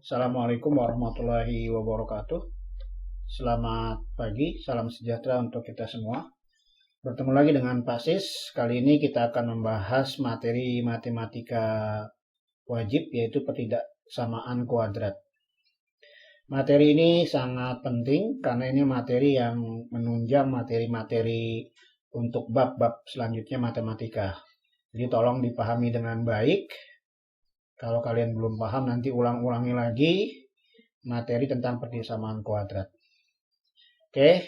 Assalamualaikum warahmatullahi wabarakatuh. Selamat pagi, salam sejahtera untuk kita semua. Bertemu lagi dengan Pak Sis. Kali ini kita akan membahas materi matematika wajib, yaitu pertidaksamaan kuadrat. Materi ini sangat penting karena ini materi yang menunjang materi-materi untuk bab-bab selanjutnya matematika. Jadi tolong dipahami dengan baik. Kalau kalian belum paham, nanti ulang-ulangi lagi materi tentang pertidaksamaan kuadrat. Oke.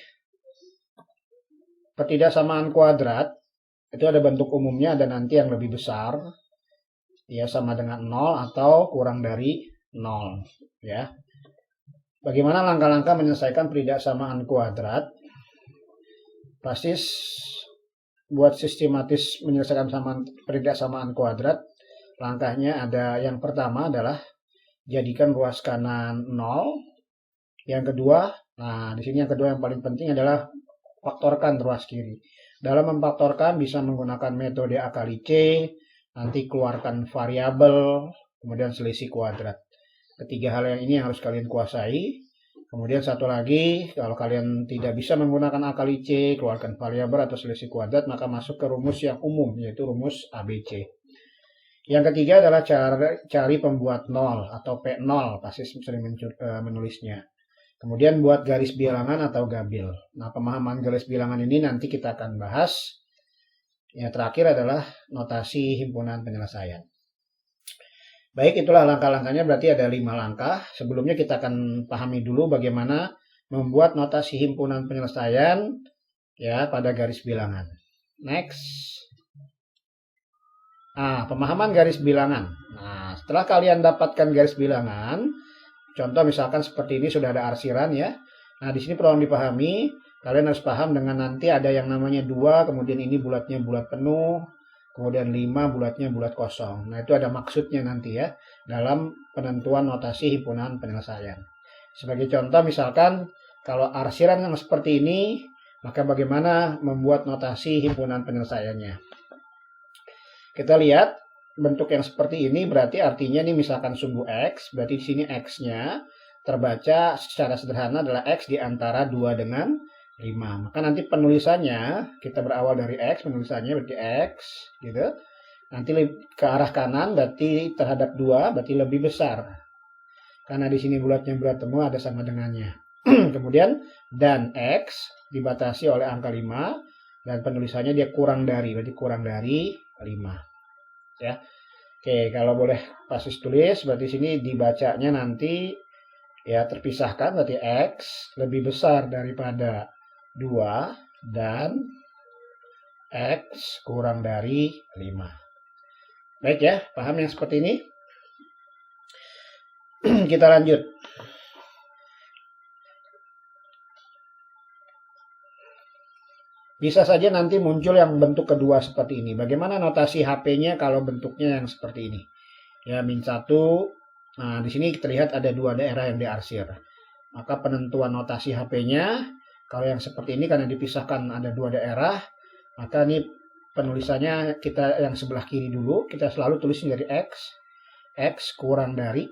Pertidaksamaan kuadrat itu ada bentuk umumnya, ada nanti yang lebih besar, ya sama dengan 0 atau kurang dari 0, ya. Bagaimana langkah-langkah menyelesaikan pertidaksamaan kuadrat? Pasti buat sistematis menyelesaikan pertidaksamaan kuadrat, langkahnya ada yang pertama adalah jadikan ruas kanan 0. Yang kedua, di sini yang kedua yang paling penting adalah faktorkan ruas kiri. Dalam memfaktorkan bisa menggunakan metode A kali C, nanti keluarkan variabel, kemudian selisih kuadrat. Ketiga hal yang ini yang harus kalian kuasai. Kemudian satu lagi, kalau kalian tidak bisa menggunakan A kali C, keluarkan variabel atau selisih kuadrat, maka masuk ke rumus yang umum, yaitu rumus ABC. Yang ketiga adalah cari pembuat 0 atau P0, pasti sering menulisnya. Kemudian buat garis bilangan atau gabil. Nah, pemahaman garis bilangan ini nanti kita akan bahas. Yang terakhir adalah notasi himpunan penyelesaian. Baik, itulah langkah-langkahnya, berarti ada 5 langkah. Sebelumnya kita akan pahami dulu bagaimana membuat notasi himpunan penyelesaian ya pada garis bilangan. Next. Pemahaman garis bilangan. Setelah kalian dapatkan garis bilangan, contoh misalkan seperti ini sudah ada arsiran ya. Di sini perlu dipahami, kalian harus paham dengan nanti ada yang namanya 2, kemudian ini bulatnya bulat penuh, kemudian 5 bulatnya bulat kosong. Nah, itu ada maksudnya nanti ya dalam penentuan notasi himpunan penyelesaian. Sebagai contoh misalkan kalau arsiran yang seperti ini, maka bagaimana membuat notasi himpunan penyelesaiannya? Kita lihat bentuk yang seperti ini, berarti artinya ini misalkan sumbu X, berarti di sini X-nya terbaca secara sederhana adalah X di antara 2 dengan 5. Maka nanti penulisannya, kita berawal dari X, penulisannya berarti X, gitu. Nanti ke arah kanan berarti terhadap 2, berarti lebih besar. Karena di sini bulatnya bulat temu ada sama dengannya. Kemudian, dan X dibatasi oleh angka 5, dan penulisannya dia kurang dari, berarti kurang dari 5. Ya. Oke, kalau boleh Pasis tulis, berarti sini dibacanya nanti ya terpisahkan, berarti X lebih besar daripada 2 dan X kurang dari 5. Baik ya, paham yang seperti ini? Kita lanjut. Bisa saja nanti muncul yang bentuk kedua seperti ini. Bagaimana notasi HP-nya kalau bentuknya yang seperti ini? Ya, -1. Nah, di sini terlihat ada 2 daerah yang diarsir. Maka penentuan notasi HP-nya, kalau yang seperti ini karena dipisahkan ada 2 daerah, maka ini penulisannya kita yang sebelah kiri dulu, kita selalu tulis dari X kurang dari,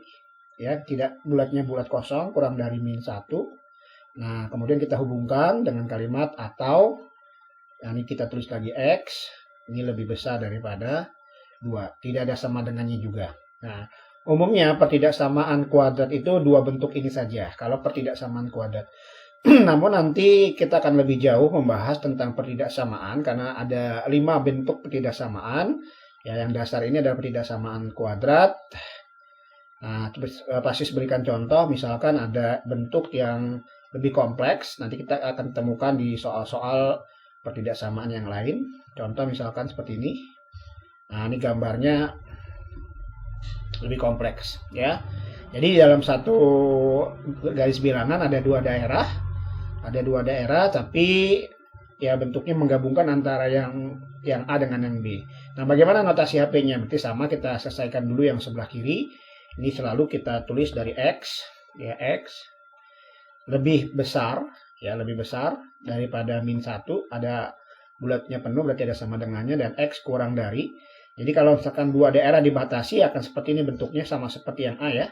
ya, tidak bulatnya bulat kosong, kurang dari -1. Nah, kemudian kita hubungkan dengan kalimat atau, nah, ini kita tulis lagi X, ini lebih besar daripada 2. Tidak ada sama dengannya juga. Nah, umumnya pertidaksamaan kuadrat itu 2 bentuk ini saja, kalau pertidaksamaan kuadrat. Namun nanti kita akan lebih jauh membahas tentang pertidaksamaan, karena ada 5 bentuk pertidaksamaan. Ya, yang dasar ini adalah pertidaksamaan kuadrat. Nah, Pasis berikan contoh, misalkan ada bentuk yang lebih kompleks, nanti kita akan temukan di soal-soal pertidaksamaan yang lain. Contoh misalkan seperti ini. Nah, ini gambarnya lebih kompleks ya. Jadi dalam satu garis bilangan ada 2 daerah. Ada 2 daerah tapi ya bentuknya menggabungkan antara yang A dengan yang B. Nah, bagaimana notasi HP-nya? Berarti sama, kita selesaikan dulu yang sebelah kiri. Ini selalu kita tulis dari X, ya, X lebih besar, ya, lebih besar daripada -1, ada bulatnya penuh berarti ada sama dengannya, dan X kurang dari. Jadi kalau misalkan 2 daerah dibatasi akan seperti ini bentuknya, sama seperti yang A ya.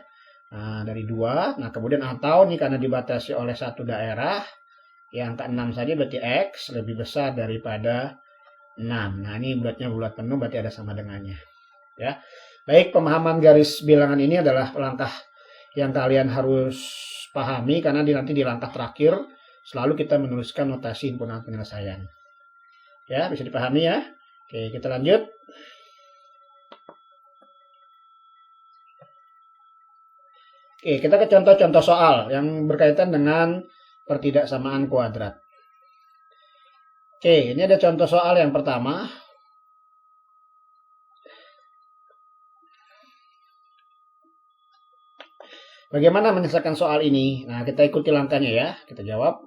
Nah, dari 2. Nah, kemudian atau nih karena dibatasi oleh satu daerah, ya angka 6 saja berarti X lebih besar daripada 6. Nah, ini bulatnya bulat penuh berarti ada sama dengannya. Ya. Baik, pemahaman garis bilangan ini adalah langkah yang kalian harus pahami karena nanti di langkah terakhir selalu kita menuliskan notasi himpunan penyelesaian. Ya, bisa dipahami ya. Oke, kita lanjut. Oke, kita ke contoh-contoh soal yang berkaitan dengan pertidaksamaan kuadrat. Oke, ini ada contoh soal yang pertama. Bagaimana menyelesaikan soal ini? Nah, kita ikuti langkahnya ya. Kita jawab.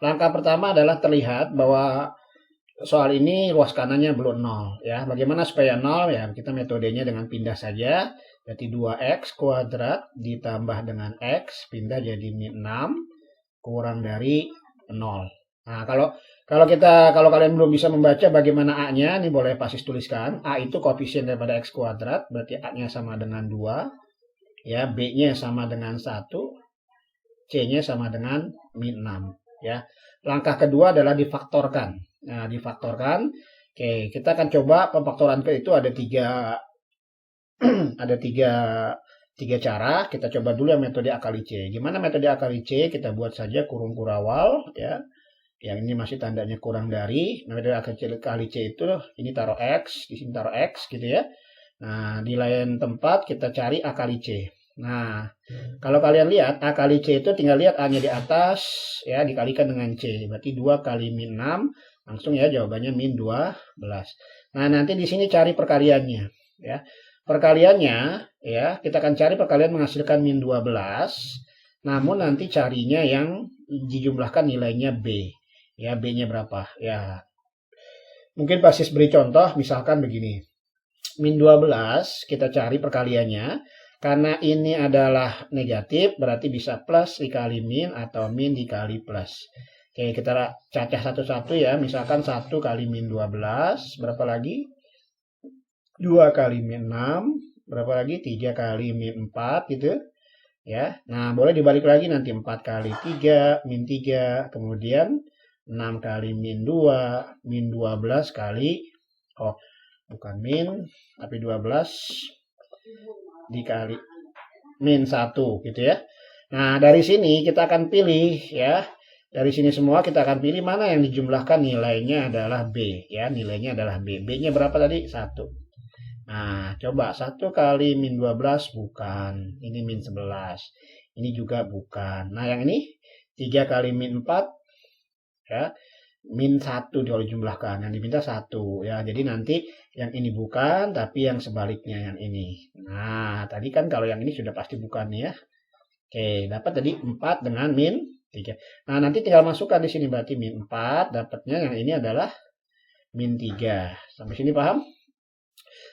Langkah pertama adalah terlihat bahwa soal ini luas kanannya belum 0 ya. Bagaimana supaya 0 ya? Kita metodenya dengan pindah saja. Berarti 2x kuadrat ditambah dengan x pindah jadi min 6 kurang dari 0. Nah, kalau kalian belum bisa membaca bagaimana A-nya, ini boleh Pasis tuliskan. A itu koefisien daripada x kuadrat, berarti A-nya sama dengan 2. Ya, B-nya sama dengan 1. C-nya sama dengan min 6 ya. Langkah kedua adalah difaktorkan. Nah, difaktorkan. Oke, kita akan coba pemfaktoran ke itu ada 3 ada tiga cara. Kita coba dulu yang metode A kali C. Gimana metode A kali C? Kita buat saja kurung kurawal ya. Yang ini masih tandanya kurang dari. Metode A kali C itu ini taruh X, di sini taruh X gitu ya. Nah, di lain tempat kita cari A kali C. Nah, kalau kalian lihat A kali C itu tinggal lihat A-nya di atas ya dikalikan dengan C. Berarti 2 kali min 6. Langsung ya jawabannya min 12. Nah, nanti di sini cari perkaliannya ya. Perkaliannya ya, kita akan cari perkalian menghasilkan min 12. Namun nanti carinya yang dijumlahkan nilainya B. Ya, B-nya berapa? Ya. Mungkin Pasis beri contoh misalkan begini. Min 12 kita cari perkaliannya. Karena ini adalah negatif berarti bisa plus dikali min atau min dikali plus. Oke, kita cacah satu-satu ya. Misalkan 1 kali min 12 berapa lagi? 2 kali min 6, berapa lagi? 3 kali min 4 gitu. Ya. Nah, boleh dibalik lagi nanti 4 kali 3, min 3, kemudian 6 kali min 2, min 12 kali bukan min, tapi 12 dikali min 1 gitu ya. Nah, dari sini kita akan pilih ya. Dari sini semua kita akan pilih mana yang dijumlahkan nilainya adalah B ya. Nilainya adalah B. B-nya berapa tadi? 1. Nah, coba 1 kali min 12 bukan. Ini min 11. Ini juga bukan. Nah, yang ini 3 kali min 4 ya. Min 1 kalau dijumlahkan. Yang diminta 1 ya. Jadi nanti yang ini bukan, tapi yang sebaliknya yang ini. Nah, tadi kan kalau yang ini sudah pasti bukan ya. Oke, dapat tadi 4 dengan min 3. Nah, nanti tinggal masukkan di sini berarti min 4, dapatnya yang ini adalah min 3. Sampai sini paham?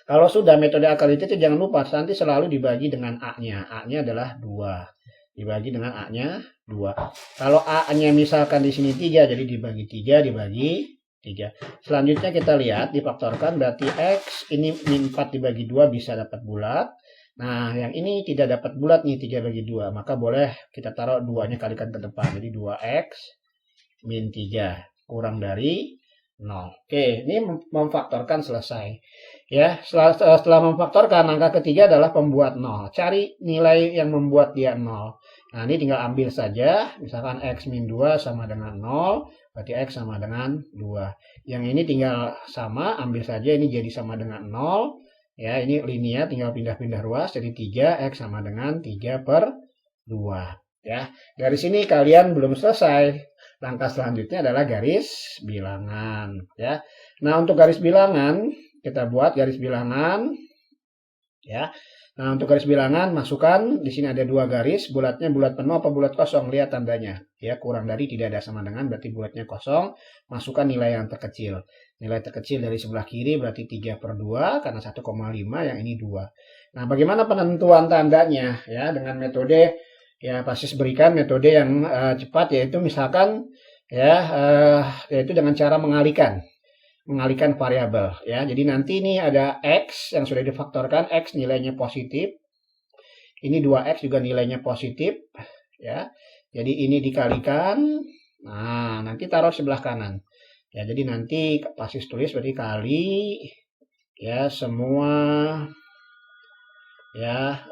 Kalau sudah metode A kali C itu jangan lupa nanti selalu dibagi dengan A-nya. A-nya adalah 2. Dibagi dengan A-nya 2. Kalau A-nya misalkan di sini 3, jadi dibagi 3, dibagi 3. Selanjutnya kita lihat difaktorkan berarti X ini min 4 dibagi 2 bisa dapat bulat. Nah, yang ini tidak dapat bulat nih 3 bagi 2. Maka boleh kita taruh 2-nya kalikan ke depan. Jadi 2X min 3 kurang dari 0. Oke, ini memfaktorkan selesai. Ya, setelah memfaktorkan angka ketiga adalah pembuat 0. Cari nilai yang membuat dia 0. Nah, ini tinggal ambil saja. Misalkan X min 2 sama dengan 0. Berarti X sama dengan 2. Yang ini tinggal sama, ambil saja ini jadi sama dengan 0. Ya, ini linear tinggal pindah-pindah ruas. Jadi 3, X sama dengan 3 per 2. Ya, dari sini kalian belum selesai. Langkah selanjutnya adalah garis bilangan. Ya, nah untuk garis bilangan, kita buat garis bilangan. Ya, nah untuk garis bilangan masukkan di sini ada 2 garis, bulatnya bulat penuh apa bulat kosong, lihat tandanya ya, kurang dari tidak ada sama dengan berarti bulatnya kosong. Masukkan nilai yang terkecil, nilai terkecil dari sebelah kiri berarti 3 per 2 karena 1,5, yang ini 2. Nah, bagaimana penentuan tandanya ya, dengan metode ya Pasis berikan metode yang cepat, yaitu misalkan ya yaitu dengan cara mengalihkan variabel ya. Jadi nanti ini ada X yang sudah difaktorkan, X nilainya positif Ini 2X juga nilainya positif. Ya, jadi ini dikalikan. Nah, nanti taruh sebelah kanan. Ya, jadi nanti pasti tulis berarti kali ya semua ya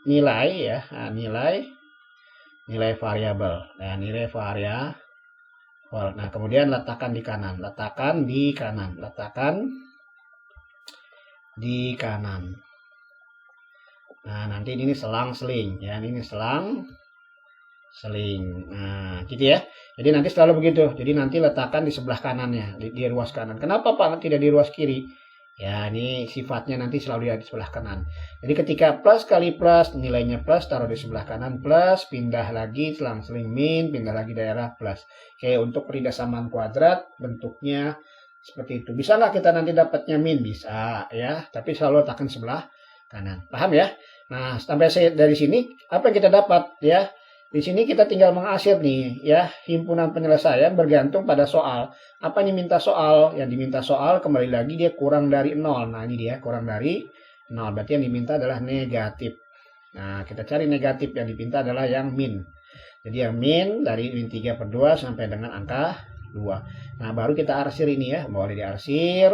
nilai ya, nilai variabel. Nah, nilai variabel. Nah, kemudian letakkan di kanan, letakkan di kanan. Nah, nanti ini selang-seling ya, ini selang-seling. Nah, gitu ya. Jadi nanti selalu begitu. Jadi nanti letakkan di sebelah kanannya, di ruas kanan. Kenapa Pak tidak di ruas kiri? Ya, ini sifatnya nanti selalu di sebelah kanan. Jadi ketika plus kali plus, nilainya plus, taruh di sebelah kanan plus, pindah lagi selang-seling min, pindah lagi daerah plus. Oke, untuk perhidasaman kuadrat bentuknya seperti itu. Bisa nggak kita nanti dapatnya min? Bisa ya, tapi selalu letakkan sebelah kanan. Paham ya? Nah, sampai dari sini apa yang kita dapat ya? Di sini kita tinggal mengakhir nih ya, himpunan penyelesaian bergantung pada soal. Apa yang diminta soal? Yang diminta soal kembali lagi dia kurang dari 0. Nah, ini dia kurang dari 0. Berarti yang diminta adalah negatif. Nah, kita cari negatif, yang diminta adalah yang min. Jadi yang min dari min 3/2 sampai dengan angka 2. Nah, baru kita arsir ini ya, boleh diarsir.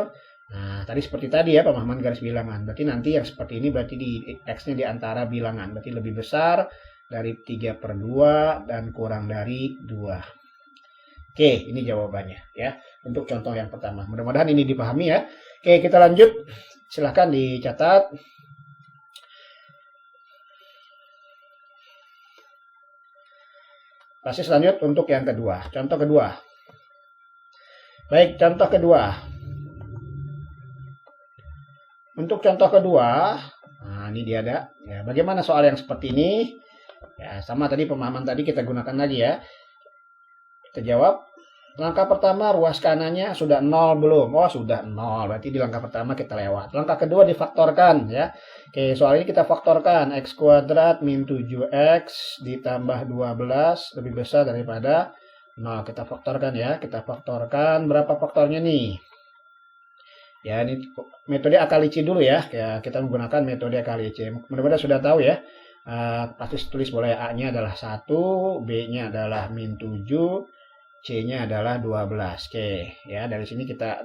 Nah, tadi seperti tadi ya, pemahaman garis bilangan. Berarti nanti yang seperti ini berarti di X-nya di antara bilangan. Berarti lebih besar dari 3/2 dan kurang dari 2. Oke, ini jawabannya ya. Untuk contoh yang pertama. Mudah-mudahan ini dipahami ya. Oke, kita lanjut. Silahkan dicatat. Pasti selanjut untuk yang kedua. Contoh kedua. Baik, contoh kedua. Untuk contoh kedua, nah ini dia ada. Ya, bagaimana soal yang seperti ini? Ya, sama tadi pemahaman tadi kita gunakan lagi ya. Kita jawab. Langkah pertama ruas kanannya sudah 0 belum? Oh, sudah 0. Berarti di langkah pertama kita lewat. Langkah kedua difaktorkan ya. Oke, soal ini kita faktorkan. X kuadrat min 7X ditambah 12 lebih besar daripada 0. Kita faktorkan ya. Kita faktorkan. Berapa faktornya nih? Ya, ini metode akali C dulu ya. Kita menggunakan metode akali C. Mudah-mudahan sudah tahu ya. Pasti tulis boleh A-nya adalah 1, B-nya adalah min 7, C-nya adalah 12. Oke, ya dari sini kita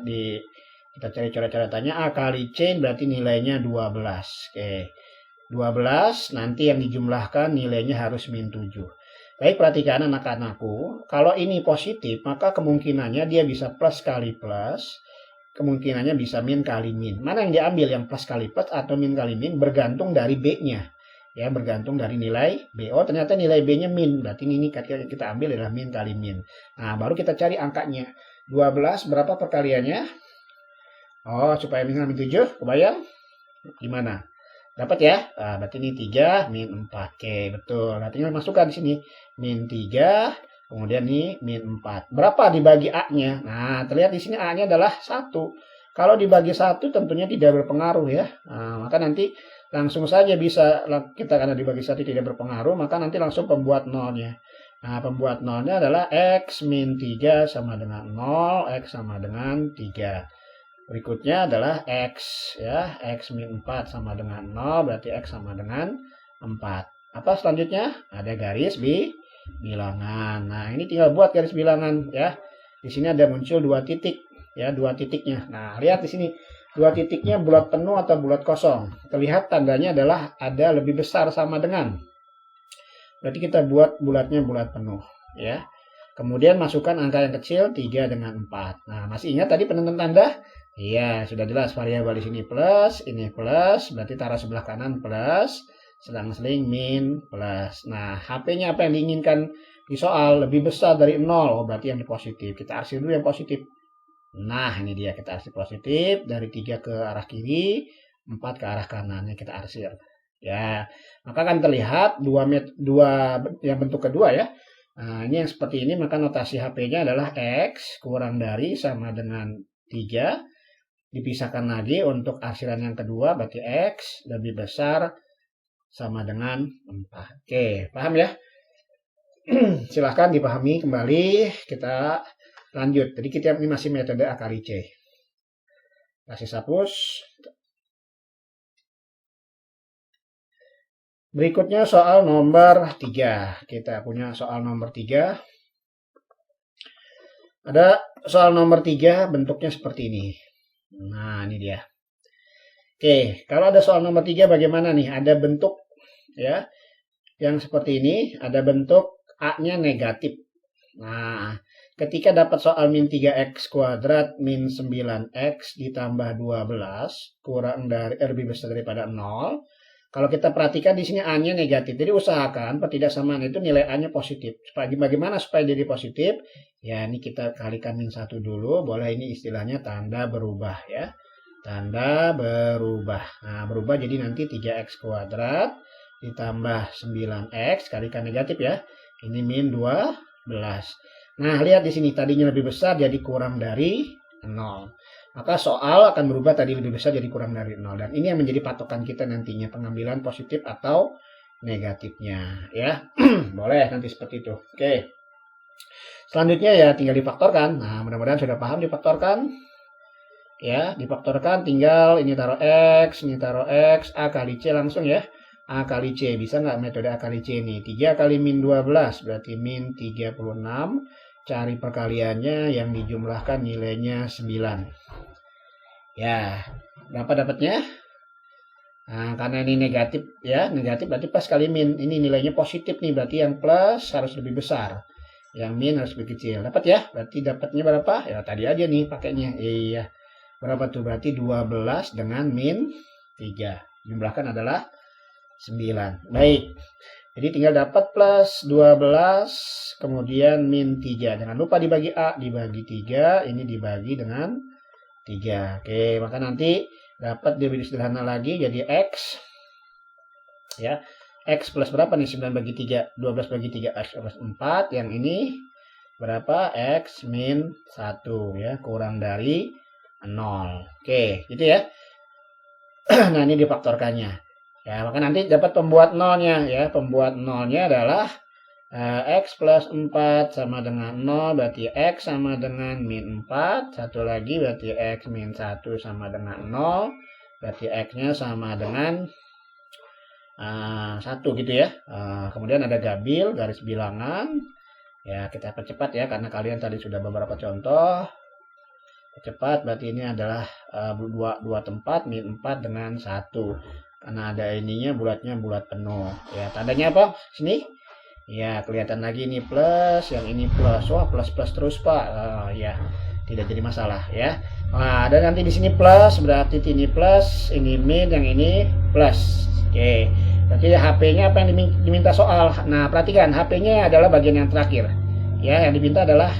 cari cara tanya A kali C berarti nilainya 12. Oke. 12 nanti yang dijumlahkan nilainya harus min 7. Baik, perhatikan anak-anakku, kalau ini positif maka kemungkinannya dia bisa plus kali plus, kemungkinannya bisa min kali min. Mana yang diambil, yang plus kali plus atau min kali min, bergantung dari B-nya. Ya, bergantung dari nilai B. Oh, ternyata nilai B-nya min. Berarti ini kita ambil adalah min kali min. Nah, baru kita cari angkanya. 12 berapa perkaliannya? Oh, supaya min 7, kebayang? Gimana? Dapat ya? Nah, berarti ini 3 min 4. Oke, betul. Nah, tinggal masukkan di sini. Min 3, kemudian ini min 4. Berapa dibagi A-nya? Nah, terlihat di sini A-nya adalah 1. Kalau dibagi 1 tentunya tidak berpengaruh ya. Nah, maka nanti langsung saja bisa kita, karena dibagi 1 tidak berpengaruh, maka nanti langsung pembuat nolnya. Nah, pembuat nolnya adalah X min 3 sama dengan 0, X sama dengan 3. Berikutnya adalah X ya, X min 4 sama dengan 0, berarti X sama dengan 4. Apa selanjutnya? Ada garis bilangan. Nah, ini tinggal buat garis bilangan ya. Di sini ada muncul 2 titik ya, 2 titiknya. Nah, lihat di sini. 2 titiknya bulat penuh atau bulat kosong. Terlihat tandanya adalah ada lebih besar sama dengan. Berarti kita buat bulatnya bulat penuh ya. Kemudian masukkan angka yang kecil 3 dengan 4. Nah, masih ingat tadi penentuan tanda? Iya, sudah jelas variabel di sini plus, ini plus, berarti taruh sebelah kanan plus, selang-seling min plus. Nah, HP-nya apa yang diinginkan di soal? Lebih besar dari 0. Oh, berarti yang positif. Kita arsir dulu yang positif. Nah, ini dia, kita arsir positif dari 3 ke arah kiri, 4 ke arah kanan yang kita arsir. Ya, maka akan terlihat dua yang bentuk kedua ya. Nah, ini yang seperti ini, maka notasi HP-nya adalah X kurang dari sama dengan 3. Dipisahkan lagi untuk arsiran yang kedua, berarti X lebih besar sama dengan 4. Oke, paham ya? Silahkan dipahami kembali, kita lanjut. Jadi kita ini masih metode akali C. Kasih hapus. Berikutnya soal nomor 3. Kita punya soal nomor 3. Ada soal nomor 3 bentuknya seperti ini. Nah, ini dia. Oke, kalau ada soal nomor 3 bagaimana nih? Ada bentuk ya yang seperti ini, ada bentuk A-nya negatif. Nah, ketika dapat soal min 3x kuadrat min 9x ditambah 12 kurang dari lebih besar daripada 0. Kalau kita perhatikan di sini A-nya negatif. Jadi usahakan pertidaksamaan itu nilai A-nya positif. Bagaimana supaya jadi positif? Ya, ini kita kalikan min 1 dulu. Boleh ini istilahnya tanda berubah ya. Tanda berubah. Nah, berubah jadi nanti 3x kuadrat ditambah 9x kalikan negatif ya. Ini min 12. Nah, lihat di sini tadinya lebih besar jadi kurang dari 0. Maka soal akan berubah tadi lebih besar jadi kurang dari 0. Dan ini yang menjadi patokan kita nantinya pengambilan positif atau negatifnya ya. Boleh nanti seperti itu. Oke. Selanjutnya ya tinggal difaktorkan. Nah, mudah-mudahan sudah paham difaktorkan. Ya, difaktorkan tinggal ini taruh X, ini taruh X, A kali C langsung ya. A kali C, bisa nggak metode A kali C ini? 3 kali min 12, berarti min 36. Cari perkaliannya yang dijumlahkan nilainya 9. Ya, berapa dapatnya? Nah, karena ini negatif ya, negatif berarti plus kali min. Ini nilainya positif nih, berarti yang plus harus lebih besar. Yang min harus lebih kecil. Dapat ya? Berarti dapatnya berapa? Ya, tadi aja nih pakainya. Iya. Berapa tuh? Berarti 12 dengan min 3. Jumlahkan adalah 9. Baik. Jadi tinggal dapat plus 12 kemudian min 3. Jangan lupa dibagi A, dibagi 3, ini dibagi dengan 3. Oke, maka nanti dapat lebih sederhana lagi jadi X. Ya. X plus berapa nih? 9 bagi 3. 12 bagi 3 X plus 4. Yang ini berapa? X min 1 ya, kurang dari 0. Oke, gitu ya. Nah, ini difaktorkannya. Ya, maka nanti dapat pembuat nolnya ya. Pembuat nolnya adalah X plus 4 sama dengan 0, berarti X sama dengan min 4. Satu lagi berarti X min 1 sama dengan 0, berarti X-nya sama dengan 1 gitu ya. Kemudian ada gabil, garis bilangan. Ya, kita percepat ya, karena kalian tadi sudah beberapa contoh. Cepat berarti ini adalah 2 tempat min 4 dengan 1 karena ada ininya bulatnya bulat penuh ya. Tandanya apa sini ya, kelihatan lagi ini plus, yang ini plus. Wah, plus terus Pak. Ya tidak jadi masalah ya. Nah, ada nanti di sini plus berarti ini plus, ini min, yang ini plus. Oke, berarti HP-nya apa yang diminta soal. Nah, perhatikan HP-nya adalah bagian yang terakhir ya. Yang diminta adalah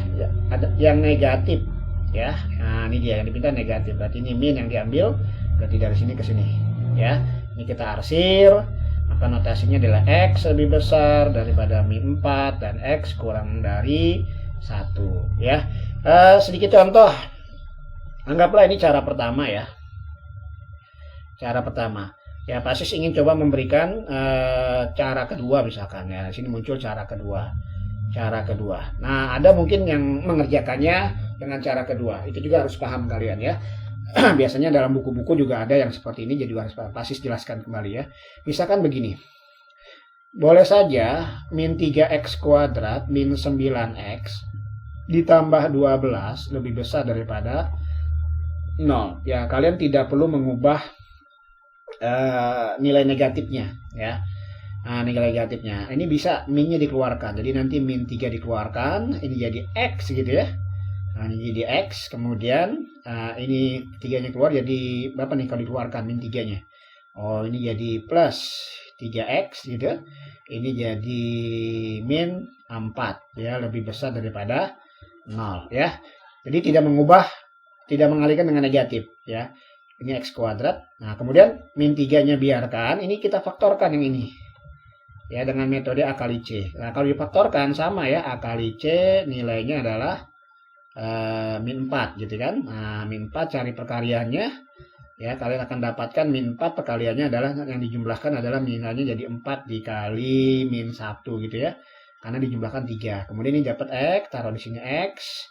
yang negatif ya. Nah, ini dia yang dipinta negatif, berarti ini min yang diambil, berarti dari sini ke sini ya. Ini kita arsir, maka notasinya adalah X lebih besar daripada min 4 dan X kurang dari 1 ya. Sedikit contoh, anggaplah ini cara pertama ya. Cara pertama ya, Pasis ingin coba memberikan cara kedua misalkan ya. Di sini muncul cara kedua. Nah, ada mungkin yang mengerjakannya dengan cara kedua. Itu juga harus paham kalian ya. Biasanya dalam buku-buku juga ada yang seperti ini, jadi harus Pasis jelaskan kembali ya. Misalkan begini. Boleh saja min 3x kuadrat min 9x ditambah 12 lebih besar daripada 0. Ya, kalian tidak perlu mengubah nilai negatifnya ya. Nah, nilai negatifnya ini bisa minnya dikeluarkan, jadi nanti min 3 dikeluarkan, ini jadi X gitu ya. Nah, ini jadi X, kemudian ini 3-nya keluar, jadi berapa nih kalau dikeluarkan min 3-nya? Oh, ini jadi plus 3X gitu. Ini jadi min 4 ya, lebih besar daripada 0 ya. Jadi tidak mengubah, tidak mengalihkan dengan negatif ya. Ini X kuadrat. Nah, kemudian min 3-nya biarkan, ini kita faktorkan yang ini ya dengan metode A kali C. Nah, kalau difaktorkan sama ya, A kali C nilainya adalah min 4 gitu kan. Nah, min 4 cari perkaliannya ya, kalian akan dapatkan min 4 perkaliannya adalah yang dijumlahkan adalah nilainya jadi 4 dikali min 1 gitu ya, karena dijumlahkan 3. Kemudian ini dapat X, taruh di sini X.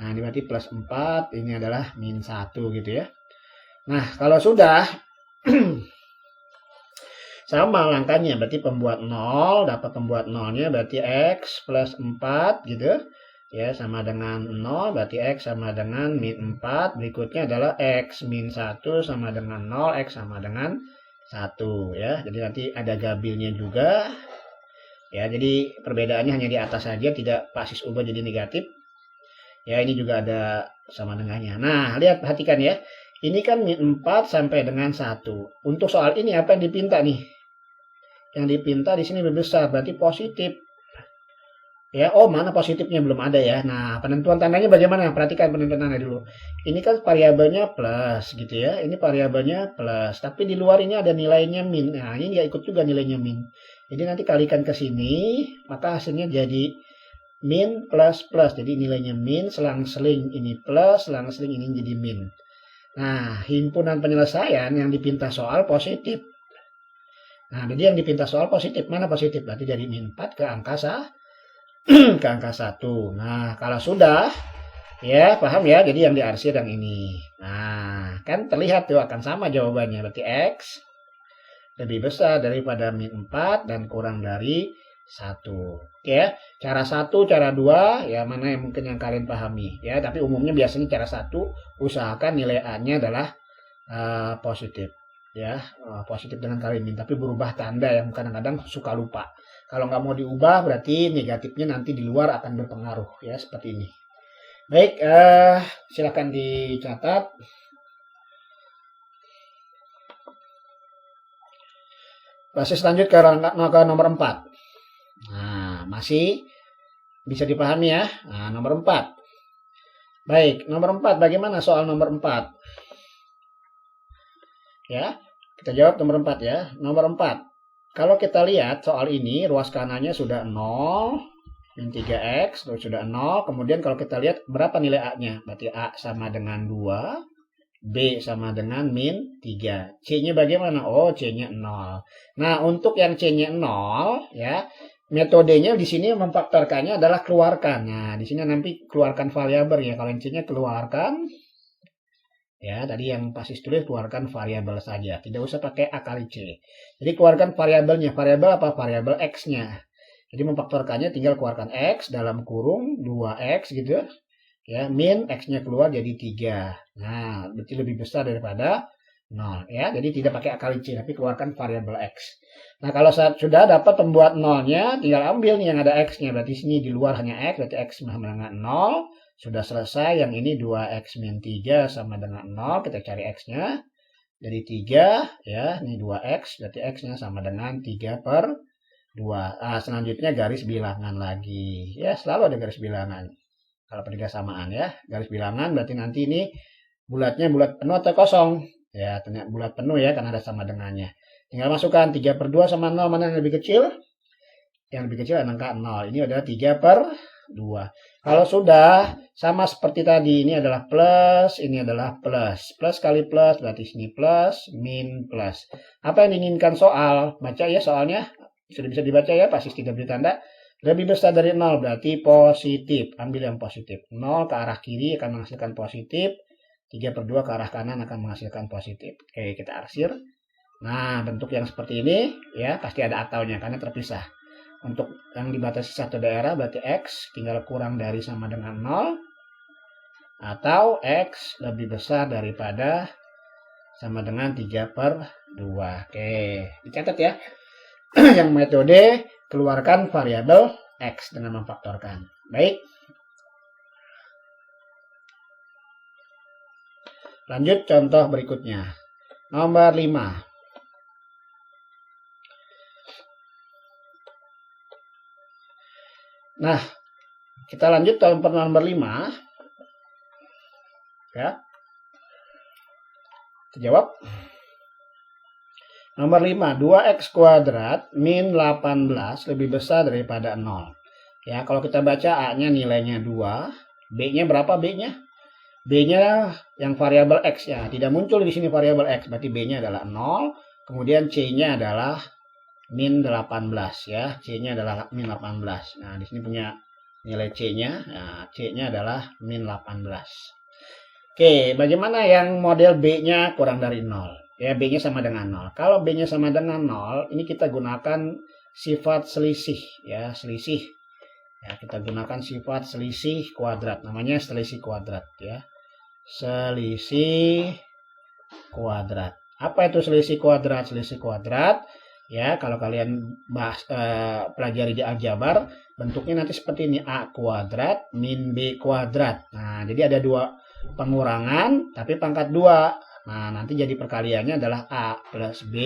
Nah, ini berarti plus 4, ini adalah min 1 gitu ya. Nah, kalau sudah Sama langkahnya, berarti pembuat 0, dapat pembuat 0-nya berarti X plus 4 gitu. Ya, sama dengan 0, berarti X sama dengan min 4. Berikutnya adalah X min 1 sama dengan 0, X sama dengan 1 ya. Jadi nanti ada gabilnya juga. Ya, jadi perbedaannya hanya di atas saja, tidak basis ubah jadi negatif. Ya, ini juga ada sama dengannya. Nah, lihat, perhatikan ya. Ini kan min 4 sampai dengan 1. Untuk soal ini apa yang dipinta nih? Yang dipinta di sini lebih besar, berarti positif. Ya, oh mana positifnya belum ada ya. Nah, penentuan tandanya bagaimana? Perhatikan penentuan tanda dulu. Ini kan variabelnya plus gitu ya. Ini variabelnya plus, tapi di luar ini ada nilainya min. Nah, ini nggak ikut juga nilainya min. Jadi nanti kalikan ke sini, maka hasilnya jadi min plus plus. Jadi nilainya min, selang-seling ini plus, selang-seling ini jadi min. Nah, himpunan penyelesaian yang dipinta soal positif. Nah, jadi yang dipinta soal positif. Mana positif? Berarti dari min 4 ke angka ke angka 1. Nah, kalau sudah, ya paham ya, jadi yang diarsir yang ini. Nah, kan terlihat tuh akan sama jawabannya. Berarti X lebih besar daripada min 4 dan kurang dari 1. Oke ya, cara 1, cara 2, ya mana yang mungkin yang kalian pahami. Ya, tapi umumnya biasanya cara 1, usahakan nilai A-nya adalah positif. Ya, positif dengan kali min, tapi berubah tanda yang kadang-kadang suka lupa. Kalau nggak mau diubah berarti negatifnya nanti di luar akan berpengaruh ya, seperti ini. Baik, silakan dicatat. Basis lanjut ke nomor 4. Nah, masih bisa dipahami ya. Nah, nomor 4. Baik, nomor 4 bagaimana soal nomor 4? Ya, kita jawab nomor 4 ya. Nomor 4. Kalau kita lihat soal ini, ruas kanannya sudah 0, min 3X, sudah 0. Kemudian kalau kita lihat berapa nilai A-nya? Berarti A sama dengan 2, B sama dengan min 3. C-nya bagaimana? Oh, C-nya 0. Nah, untuk yang C-nya 0, ya, metodenya di sini memfaktorkannya adalah keluarkan. Nah, di sini nanti keluarkan variabel ya. Kalau yang C-nya keluarkan, ya, tadi yang basis tulis keluarkan variabel saja. Tidak usah pakai A kali C. Jadi keluarkan variabelnya. Variabel apa? Variabel X-nya. Jadi memfaktorkannya tinggal keluarkan X dalam kurung 2X gitu. Ya, min X-nya keluar jadi 3. Nah, berarti lebih besar daripada 0. Ya, jadi tidak pakai A kali C, tapi keluarkan variabel X. Nah, kalau sudah dapat pembuat 0-nya, tinggal ambil nih yang ada X-nya. Berarti sini di luar hanya X, berarti X sama dengan 0. Sudah selesai, yang ini 2X min 3 sama dengan 0, kita cari X-nya. Dari 3, ya, ini 2X, berarti X-nya sama dengan 3 per 2. Nah, selanjutnya garis bilangan lagi. Ya, selalu ada garis bilangan. Kalau pada samaan ya, garis bilangan berarti nanti ini bulatnya bulat penuh atau kosong. Ya, ternyata bulat penuh ya, karena ada sama dengannya. Tinggal masukkan 3 per 2 sama 0, mana yang lebih kecil? Yang lebih kecil adalah angka 0. Ini adalah 3 per 2. Kalau sudah sama seperti tadi, ini adalah plus, ini adalah plus. Plus kali plus, berarti sini plus, min plus. Apa yang diinginkan soal? Baca ya soalnya. Sudah bisa dibaca ya, pasti tidak beri tanda. Lebih besar dari 0, berarti positif. Ambil yang positif. 0 ke arah kiri akan menghasilkan positif. 3 per 2 ke arah kanan akan menghasilkan positif. Oke, kita arsir. Nah, bentuk yang seperti ini, ya pasti ada ataunya, karena terpisah. Untuk yang dibatasi satu daerah berarti X tinggal kurang dari sama dengan 0. Atau X lebih besar daripada sama dengan 3 per 2. Oke, dicatat ya. Yang metode keluarkan variabel X dengan memfaktorkan. Baik. Lanjut contoh berikutnya. Nomor 5. Nah, kita lanjut ke nomor 5. Ya. Kita jawab. Nomor 5, 2x kuadrat min 18 lebih besar daripada 0. Ya, kalau kita baca A-nya nilainya 2, B-nya berapa B-nya? B-nya yang variabel X ya, tidak muncul di sini variabel X, berarti B-nya adalah 0, kemudian C-nya adalah min 18 ya, C-nya adalah min 18. Nah, di sini punya nilai C-nya, nah, C-nya adalah min 18. Oke, bagaimana yang model B-nya kurang dari 0? Ya, B-nya sama dengan 0. Kalau B-nya sama dengan 0, ini kita gunakan sifat selisih. Ya, selisih. Ya, kita gunakan sifat selisih kuadrat. Namanya selisih kuadrat. Ya, selisih kuadrat. Apa itu selisih kuadrat? Selisih kuadrat, ya, kalau kalian pelajari di aljabar, bentuknya nanti seperti ini, A kuadrat min B kuadrat. Nah, jadi ada dua pengurangan, tapi pangkat 2. Nah, nanti jadi perkaliannya adalah A plus B.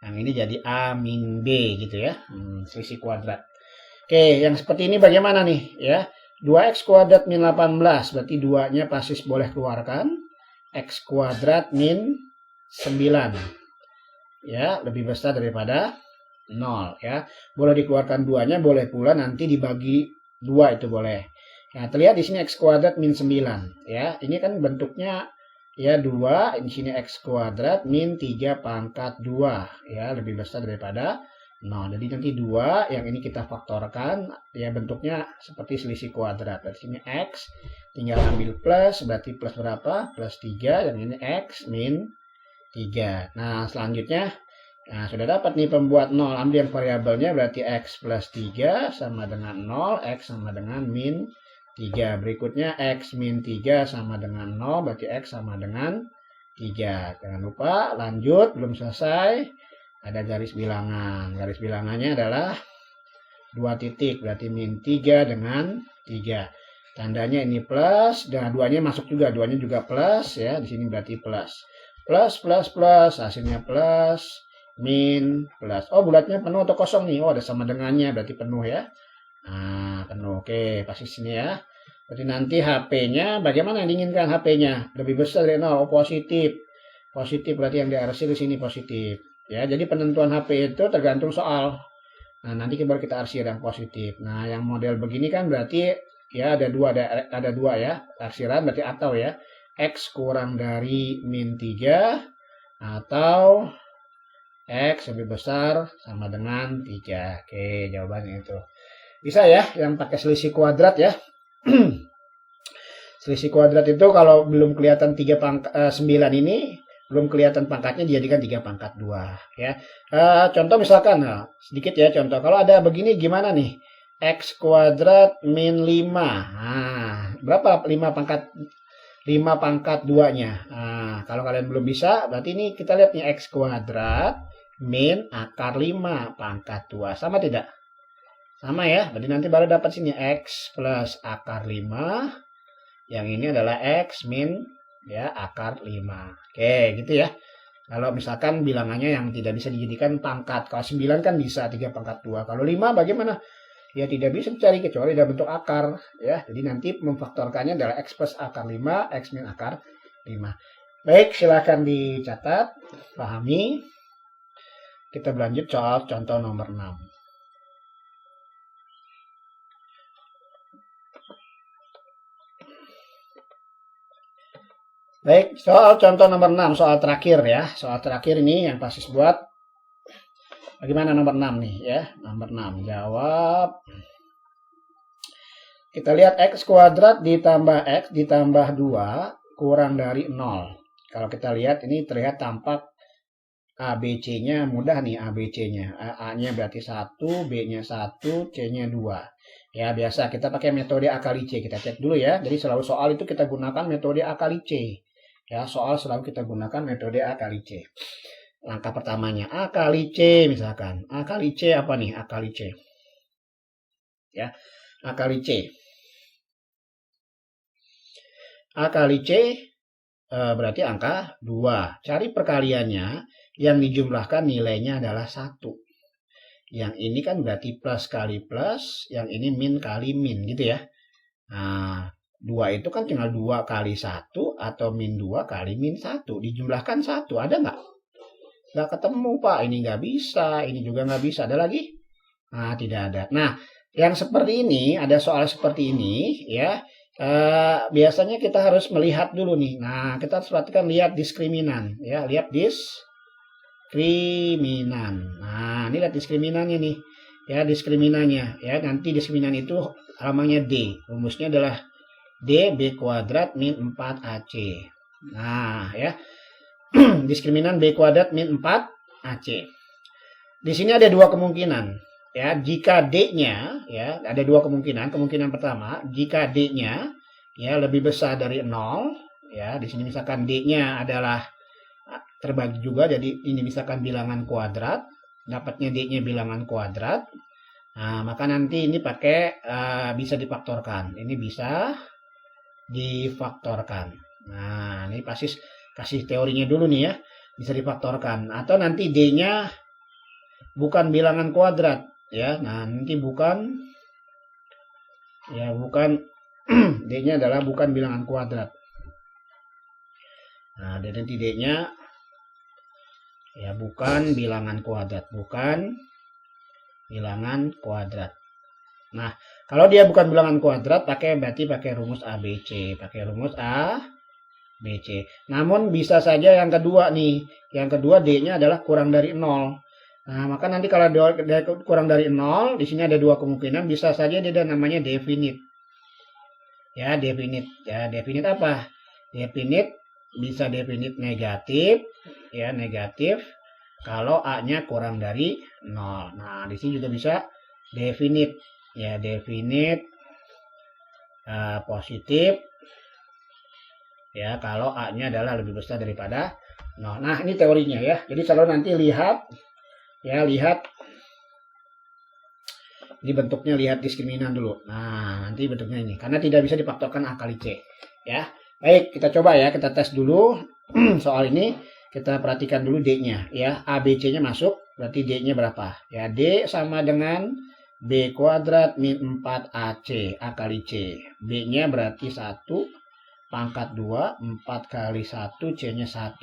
Yang ini jadi A min B gitu ya. Selisih kuadrat. Oke, yang seperti ini bagaimana nih? Ya, 2x kuadrat min 18. Berarti 2-nya pasti boleh keluarkan. X kuadrat min 9. Ya, lebih besar daripada 0. Ya, boleh dikeluarkan 2-nya, boleh pula nanti dibagi 2 itu boleh. Nah, terlihat di sini x kuadrat min 9. Ya, ini kan bentuknya ya 2, di sini x kuadrat min 3 pangkat 2, ya, lebih besar daripada 0. Jadi nanti 2 yang ini kita faktorkan, ya, bentuknya seperti selisih kuadrat. Dari sini x tinggal ambil plus, berarti plus berapa? Plus 3, yang ini x min 3. Nah, selanjutnya sudah dapat nih pembuat 0. Ambil yang variabelnya, berarti x plus 3 sama dengan 0, x sama dengan min 3. Berikutnya x min 3 sama dengan 0, berarti x sama dengan 3. Jangan lupa lanjut, belum selesai. Ada garis bilangan. Garis bilangannya adalah 2 titik, berarti min 3 dengan 3. Tandanya ini plus, dan 2-nya masuk juga, 2-nya juga plus ya. Di sini berarti plus. Plus plus plus, hasilnya plus, min, plus. Oh, bulatnya penuh atau kosong nih? Oh, ada sama dengannya, berarti penuh ya. Nah, penuh. Oke, pasti sini ya. Berarti nanti HP-nya, bagaimana yang diinginkan HP-nya? Lebih besar dari 0, oh, positif. Positif berarti yang diarsir di sini positif. Ya, jadi penentuan HP itu tergantung soal. Nah, nanti baru kita arsir yang positif. Nah, yang model begini kan berarti ya ada dua ya. Arsiran berarti atau ya. X kurang dari min 3 atau X lebih besar sama dengan 3. Oke, jawabannya itu. Bisa ya, yang pakai selisih kuadrat ya. Selisih kuadrat itu kalau belum kelihatan 9 ini, belum kelihatan pangkatnya, dijadikan 3 pangkat 2. Ya. Contoh misalkan, sedikit ya contoh. Kalau ada begini gimana nih? X kuadrat min 5. Nah, berapa 5 pangkat 2-nya? Nah, kalau kalian belum bisa, berarti ini kita lihat nih X kuadrat min akar 5 pangkat 2. Sama tidak? Sama ya, berarti nanti baru dapat sini X plus akar 5. Yang ini adalah X min ya akar 5. Oke, gitu ya. Kalau misalkan bilangannya yang tidak bisa dijadikan pangkat. Kalau 9 kan bisa 3 pangkat 2. Kalau 5 bagaimana? Ya tidak bisa dicari kecuali dalam bentuk akar. Ya, jadi nanti memfaktorkannya adalah X plus akar 5, X min akar 5. Baik, silakan dicatat, pahami. Kita berlanjut soal contoh nomor 6. Baik, soal contoh nomor 6, soal terakhir ya. Soal terakhir ini yang pasti buat bagaimana nomor 6 nih ya. Nomor 6, jawab. Kita lihat X kuadrat ditambah X ditambah 2 kurang dari 0. Kalau kita lihat ini terlihat tampak ABC-nya mudah nih, ABC-nya. A-nya berarti 1, B-nya 1, C-nya 2. Ya, biasa kita pakai metode A kali C. Kita cek dulu ya. Jadi selalu soal itu kita gunakan metode A kali C. Ya, soal selalu kita gunakan metode A kali C. Langkah pertamanya A kali C misalkan. A kali C apa nih? A kali C. Ya, A kali C. A kali C berarti angka 2. Cari perkaliannya, yang dijumlahkan nilainya adalah 1. Yang ini kan berarti plus kali plus, yang ini min kali min gitu ya. Nah, 2 itu kan tinggal 2 kali 1 atau min 2 kali min 1. Dijumlahkan 1, ada nggak? Nggak ketemu Pak, ini nggak bisa, ini juga nggak bisa. Ada lagi? Nah, tidak ada. Nah, yang seperti ini, ada soal seperti ini ya. Biasanya kita harus melihat dulu nih. Nah, kita harus perhatikan, lihat diskriminan ya, lihat diskriminan. Nah, ini lihat diskriminannya nih. Ya, diskriminannya ya. Nanti diskriminan itu namanya D. Rumusnya adalah D B kuadrat min 4AC. Nah, ya. diskriminan B kuadrat min 4AC. Di sini ada dua kemungkinan. Ya, jika D-nya ya ada dua kemungkinan. Kemungkinan pertama, jika D-nya ya lebih besar dari 0, ya di sini misalkan D-nya adalah terbagi juga, jadi ini misalkan bilangan kuadrat, dapatnya D-nya bilangan kuadrat. Nah, maka nanti ini pakai bisa difaktorkan. Ini bisa difaktorkan. Nah, ini pasti kasih teorinya dulu nih ya. Bisa difaktorkan. Atau nanti D-nya bukan bilangan kuadrat ya. Nah, nanti bukan D-nya adalah bukan bilangan kuadrat. Nah, nanti D-nya ya bukan bilangan kuadrat, bukan bilangan kuadrat. Nah, kalau dia bukan bilangan kuadrat, berarti pakai rumus ABC, pakai rumus ABC. Namun bisa saja yang kedua nih, yang kedua D-nya adalah kurang dari 0. Nah, maka nanti kalau dia kurang dari 0, di sini ada dua kemungkinan, bisa saja dia ada namanya definite. Ya, definite. Ya, definite apa? Definite bisa definite negatif, ya negatif kalau A-nya kurang dari 0. Nah, di sini juga bisa definite, ya definite positif, ya kalau A-nya adalah lebih besar daripada 0. Nah, ini teorinya ya. Jadi selalu nanti lihat ini bentuknya, lihat diskriminan dulu. Nah, nanti bentuknya ini karena tidak bisa difaktorkan A kali C, ya. Baik, kita coba ya, kita tes dulu soal ini. Kita perhatikan dulu D-nya ya. ABC-nya masuk, berarti D-nya berapa? Ya, D sama dengan B kuadrat min 4AC, A kali C. B-nya berarti 1 pangkat 2, 4 kali 1, C-nya 1.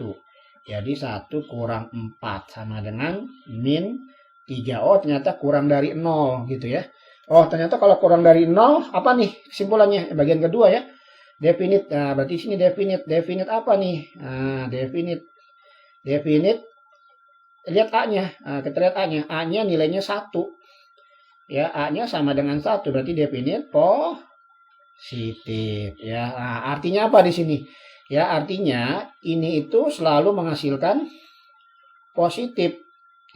Jadi 1 kurang 4 sama dengan min 3. Oh, ternyata kurang dari 0 gitu ya. Oh, ternyata kalau kurang dari 0, apa nih kesimpulannya? Bagian kedua ya. Definite. Nah, berarti sini definite. Definite apa nih? Nah, definite. Lihat A-nya. Nah, kita lihat A-nya. A-nya nilainya 1. Ya, A-nya sama dengan 1. Berarti definite positif. Ya, nah, artinya apa di sini? Ya, artinya ini itu selalu menghasilkan positif.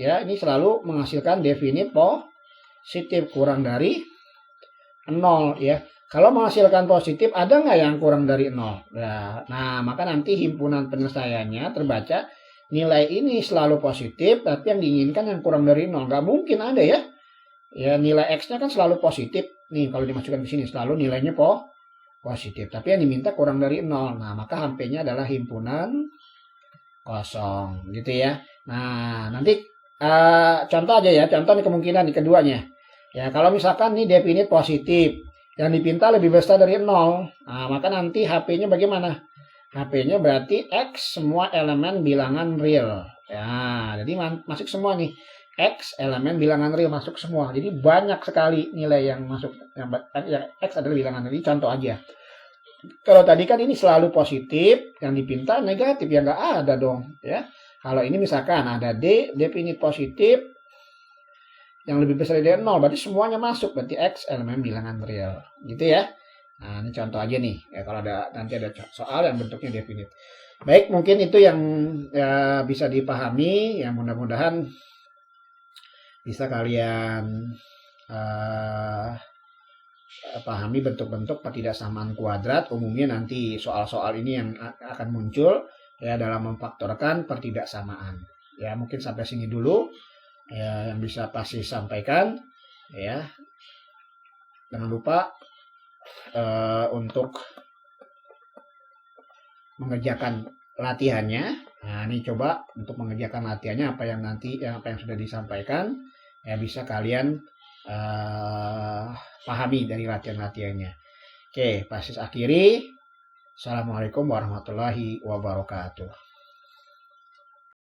Ya, ini selalu menghasilkan definite positif kurang dari 0 ya. Kalau menghasilkan positif, ada nggak yang kurang dari 0? Nah, maka nanti himpunan penyelesaiannya terbaca nilai ini selalu positif, tapi yang diinginkan yang kurang dari 0. Nggak mungkin ada ya. Ya, nilai X-nya kan selalu positif. Nih, kalau dimasukkan ke sini selalu nilainya positif. Tapi yang diminta kurang dari 0. Nah, maka HP-nya adalah himpunan kosong. Gitu ya. Nah, nanti contoh aja ya. Contoh nih kemungkinan di keduanya. Ya, kalau misalkan nih definite positif, yang dipinta lebih besar dari 0. Nah, maka nanti HP-nya bagaimana? HP-nya berarti X semua elemen bilangan real. Ya, jadi masuk semua nih. X elemen bilangan real masuk semua. Jadi banyak sekali nilai yang masuk. Yang X adalah bilangan real. Contoh aja. Kalau tadi kan ini selalu positif, yang dipinta negatif, ya nggak ada dong. Ya. Kalau ini misalkan ada D, definite positif, yang lebih besar dari 0, berarti semuanya masuk, berarti X elemen bilangan real gitu ya. Nah, ini contoh aja nih ya, kalau nanti ada soal yang bentuknya definite. Baik, mungkin itu yang ya, bisa dipahami ya, mudah-mudahan bisa kalian pahami bentuk-bentuk ketidaksamaan kuadrat. Umumnya nanti soal-soal ini yang akan muncul ya dalam memfaktorkan pertidaksamaan. Ya, mungkin sampai sini dulu ya yang bisa pasti sampaikan ya. Jangan lupa untuk mengerjakan latihannya. Nah, ini coba untuk mengerjakan latihannya apa yang sudah disampaikan ya, bisa kalian pahami dari latihan-latihannya. Oke, Pasis akhiri. Assalamualaikum warahmatullahi wabarakatuh.